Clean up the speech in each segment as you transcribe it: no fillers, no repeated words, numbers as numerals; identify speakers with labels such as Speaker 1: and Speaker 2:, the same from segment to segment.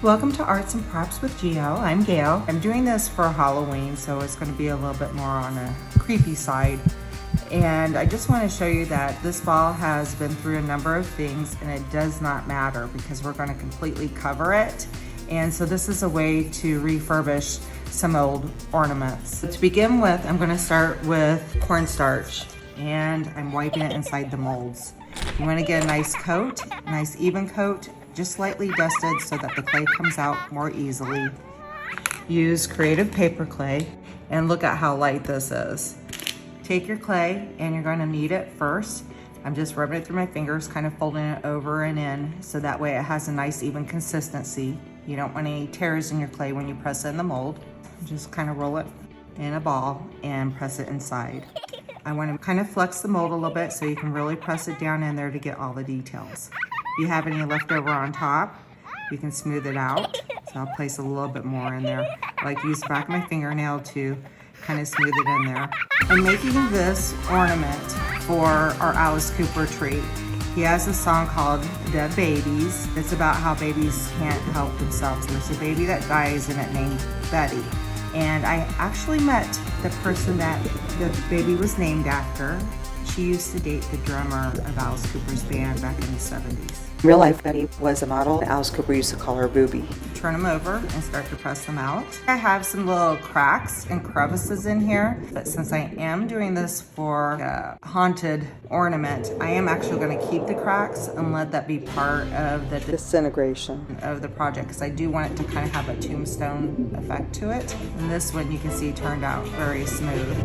Speaker 1: Welcome to Arts and Props with Geo. I'm Gail. I'm doing this for Halloween, so it's going to be a little bit more on a creepy side. And I just want to show you that this fall has been through a number of things, and it does not matter because we're going to completely cover it. And so this is a way to refurbish some old ornaments. So to begin with, I'm going to start with cornstarch, and I'm wiping it inside the molds. You want to get a nice coat, a nice even coat, just lightly dusted so that the clay comes out more easily. Use creative paper clay, and look at how light this is. Take your clay and you're going to knead it first. I'm just rubbing it through my fingers, kind of folding it over and in so that way it has a nice even consistency. You don't want any tears in your clay when you press it in the mold. Just kind of roll it in a ball and press it inside. I want to kind of flex the mold a little bit so you can really press it down in there to get all the details. If you have any leftover on top, you can smooth it out. So I'll place a little bit more in there. I like to use the back of my fingernail to kind of smooth it in there. I'm making this ornament for our Alice Cooper tree. He has a song called Dead Babies. It's about how babies can't help themselves. There's a baby that dies in it named Betty. And I actually met the person that the baby was named after. She used to date the drummer of Alice Cooper's band back in the 70s.
Speaker 2: Real life, Betty was a model. Alice Cooper used to call her Booby.
Speaker 1: Turn them over and start to press them out. I have some little cracks and crevices in here, but since I am doing this for a haunted ornament, I am actually going to keep the cracks and let that be part of the
Speaker 2: Disintegration
Speaker 1: of the project, because I do want it to kind of have a tombstone effect to it. And this one you can see turned out very smooth.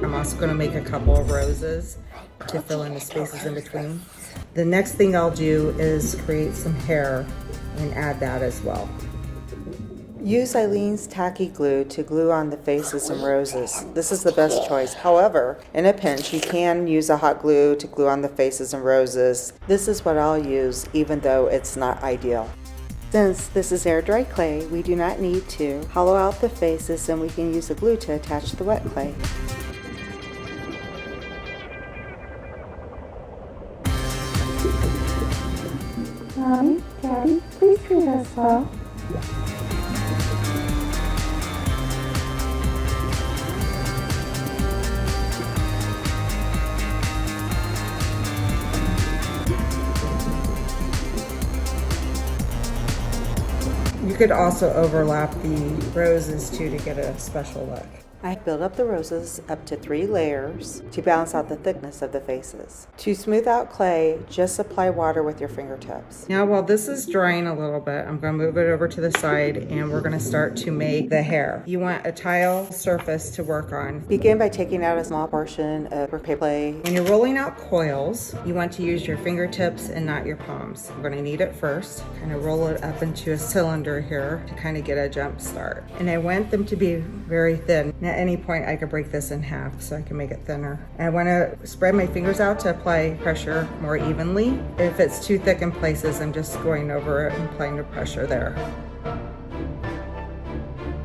Speaker 1: I'm also going to make a couple of roses to fill in the spaces in between. The next thing I'll do is create some hair and add that as well.
Speaker 2: Use Aleene's Tacky glue to glue on the faces and roses. This is the best choice. However, in a pinch, you can use a hot glue to glue on the faces and roses. This is what I'll use, even though it's not ideal. Since this is air dry clay, we do not need to hollow out the faces, and we can use the glue to attach the wet clay.
Speaker 3: Mommy, Daddy, please treat us well.
Speaker 1: You could also overlap the roses too to get a special look.
Speaker 2: I build up the roses up to 3 layers to balance out the thickness of the faces. To smooth out clay, just apply water with your fingertips.
Speaker 1: Now while this is drying a little bit, I'm going to move it over to the side and we're going to start to make the hair. You want a tile surface to work on.
Speaker 2: Begin by taking out a small portion of paper clay.
Speaker 1: When you're rolling out coils, you want to use your fingertips and not your palms. I'm going to knead it first, kind of roll it up into a cylinder here to kind of get a jump start. And I want them to be very thin. At any point I could break this in half so I can make it thinner. And I want to spread my fingers out to apply pressure more evenly. If it's too thick in places, I'm just going over it and applying the pressure there.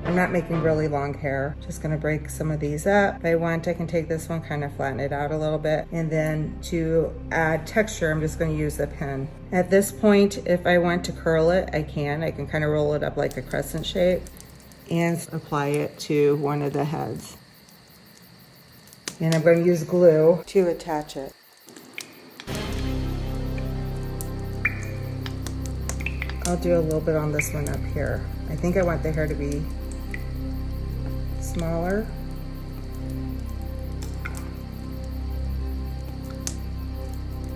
Speaker 1: I'm not making really long hair, just going to break some of these up. If I want, I can take this one, kind of flatten it out a little bit, and then to add texture, I'm just going to use a pen. At this point, if I want to curl it, I can kind of roll it up like a crescent shape and apply it to one of the heads. And I'm going to use glue
Speaker 2: to attach it.
Speaker 1: I'll do a little bit on this one up here. I think I want the hair to be smaller.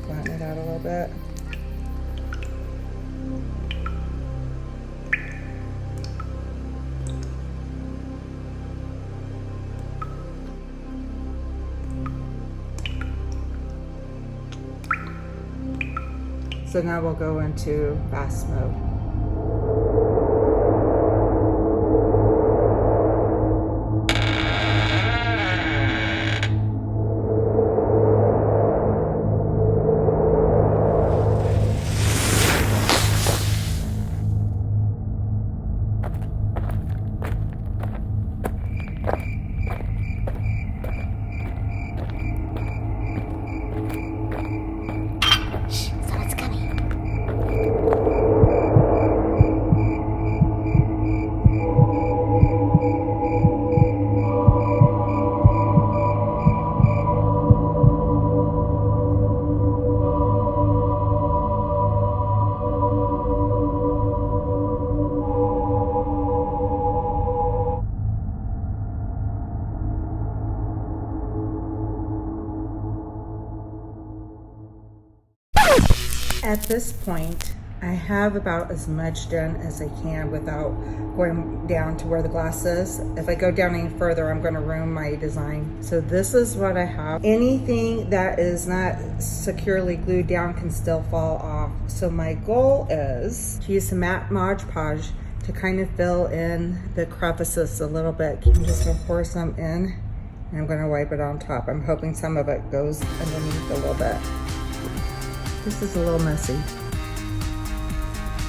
Speaker 1: Flatten it out a little bit. So now we'll go into fast mode.
Speaker 3: Someone's coming.
Speaker 1: At this point, I have about as much done as I can without going down to where the glass is. If I go down any further, I'm going to ruin my design. So this is what I have. Anything that is not securely glued down can still fall off. So my goal is to use some matte Mod Podge to kind of fill in the crevices a little bit. I'm just going to pour some in and I'm going to wipe it on top. I'm hoping some of it goes underneath a little bit. This is a little messy.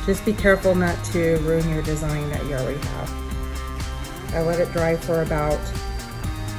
Speaker 1: Just be careful not to ruin your design that you already have. I let it dry for about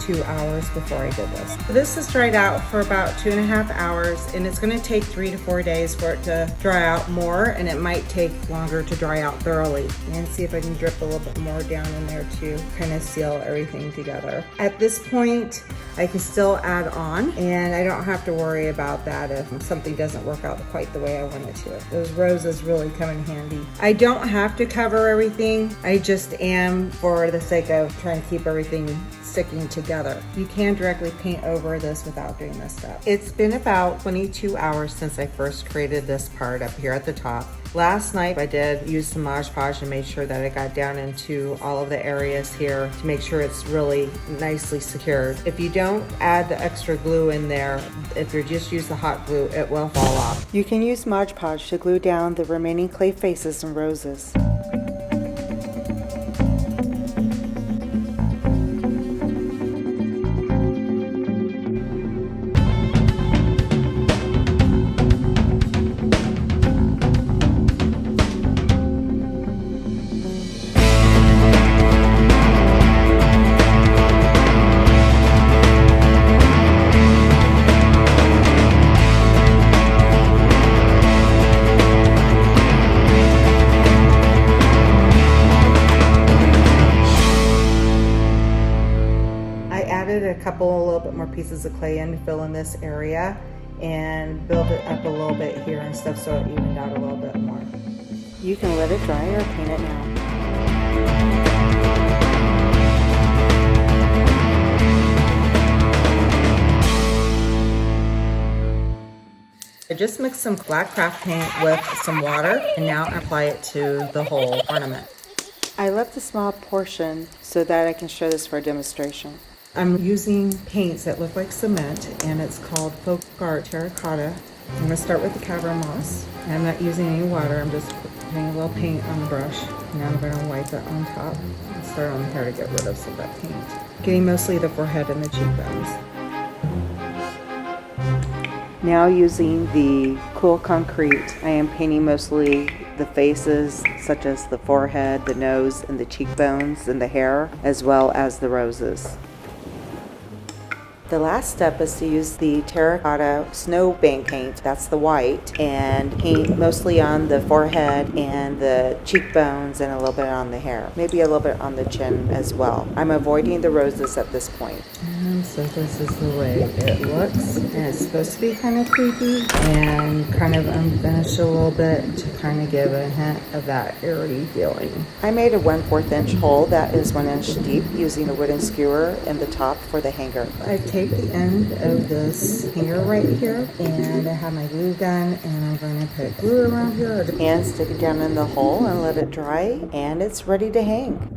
Speaker 1: 2 hours before I did this. This is dried out for about 2.5 hours, and it's going to take 3 to 4 days for it to dry out more, and it might take longer to dry out thoroughly. And see if I can drip a little bit more down in there to kind of seal everything together. At this point, I can still add on, and I don't have to worry about that if something doesn't work out quite the way I want it to. Those roses really come in handy. I don't have to cover everything. I just am for the sake of trying to keep everything sticking together. You can directly paint over this without doing this step. It's been about 22 hours since I first created this part up here at the top. Last night I did use some Mod Podge and made sure that I got down into all of the areas here to make sure it's really nicely secured. If you don't add the extra glue in there, if you just use the hot glue, it will fall off.
Speaker 2: You can use Mod Podge to glue down the remaining clay faces and roses.
Speaker 1: A couple, a little bit more pieces of clay in to fill in this area and build it up a little bit here and stuff so it evened out a little bit more.
Speaker 2: You can let it dry or paint it now.
Speaker 1: I just mixed some black craft paint with some water and now apply it to the whole ornament.
Speaker 2: I left a small portion so that I can show this for a demonstration.
Speaker 1: I'm using paints that look like cement, and it's called Folk Art Terra-Cotta. I'm going to start with the Cavern Moss. I'm not using any water, I'm just putting a little paint on the brush. Now I'm going to wipe it on top and start on the hair to get rid of some of that paint. Getting mostly the forehead and the cheekbones.
Speaker 2: Now using the cool concrete, I am painting mostly the faces, such as the forehead, the nose, and the cheekbones, and the hair, as well as the roses. The last step is to use the Terra-Cotta Snowbank paint, that's the white, and paint mostly on the forehead and the cheekbones and a little bit on the hair. Maybe a little bit on the chin as well. I'm avoiding the roses at this point.
Speaker 1: So this is the way it looks. And it's supposed to be kind of creepy and kind of unfinished a little bit to kind of give a hint of that airy feeling.
Speaker 2: I made a 1/4 inch hole that is 1 inch deep using a wooden skewer in the top for the hanger.
Speaker 1: I take the end of this hanger right here and I have my glue gun and I'm going to put glue around here.
Speaker 2: And stick it down in the hole and let it dry, and it's ready to hang.